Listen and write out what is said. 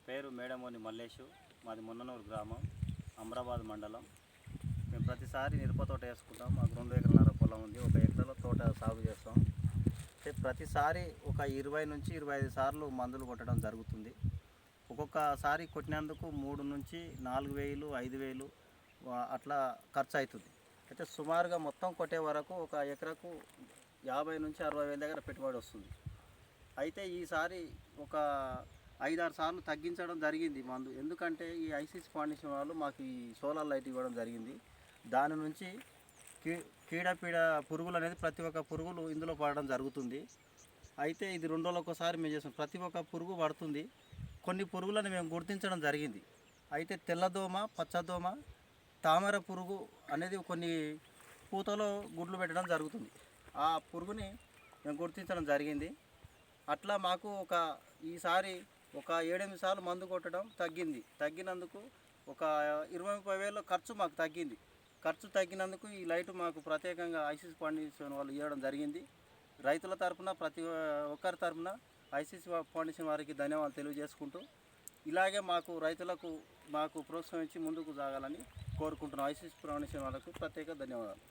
పేరు మేడమోని మల్లేషు, మాది మున్ననూరు గ్రామం, అమరాబాద్ మండలం. మేము ప్రతిసారి మిరప తోట వేసుకుంటాం. మాకు 2 ఎకరాల పొలం ఉంది. 1 ఎకరాలో తోట సాగు చేస్తాం. ప్రతిసారి ఒక 20 నుంచి 25 సార్లు మందులు కొట్టడం జరుగుతుంది. ఒక్కొక్కసారి కొట్టినందుకు 3 నుంచి 4,000, 5,000 అట్లా ఖర్చు అవుతుంది. అయితే సుమారుగా మొత్తం కొట్టే వరకు ఒక ఎకరకు 50 నుంచి 60,000 దగ్గర పెట్టుబడి వస్తుంది. అయితే ఈసారి ఒక 5-6 సార్లు తగ్గించడం జరిగింది మందు. ఎందుకంటే ఈ ఐసిసి ఫౌండేషన్ వాళ్ళు మాకు ఈ సోలార్ లైట్ ఇవ్వడం జరిగింది. దాని నుంచి కీడపీడ పురుగులు అనేది ప్రతి ఒక్క పురుగులు ఇందులో పడడం జరుగుతుంది. అయితే ఇది 2 రోజులకు ఒకసారి మేము చేస్తాం. ప్రతి ఒక్క పురుగు పడుతుంది. కొన్ని పురుగులను మేము గుర్తించడం జరిగింది. అయితే తెల్లదోమ, పచ్చదోమ, తామర పురుగు అనేది కొన్ని పూతలో గుడ్లు పెట్టడం జరుగుతుంది. ఆ పురుగుని మేము గుర్తించడం జరిగింది. అట్లా మాకు ఈసారి ఒక 7-8 సార్లు మందు కొట్టడం తగ్గినందుకు ఒక 20-30 వేల ఖర్చు మాకు తగ్గింది. ఖర్చు తగ్గినందుకు ఈ లైటు మాకు ప్రత్యేకంగా ఐసిసి ఫౌండేషన్ వాళ్ళు ఇవ్వడం జరిగింది. రైతుల తరఫున ప్రతి ఒక్కరి తరఫున ఐసిసి ఫౌండేషన్ వారికి ధన్యవాదాలు తెలియజేసుకుంటూ, ఇలాగే రైతులకు ప్రోత్సహించి ముందుకు సాగాలని కోరుకుంటున్నాం. ఐసిసి ఫౌండేషన్ వాళ్ళకు ప్రత్యేక ధన్యవాదాలు.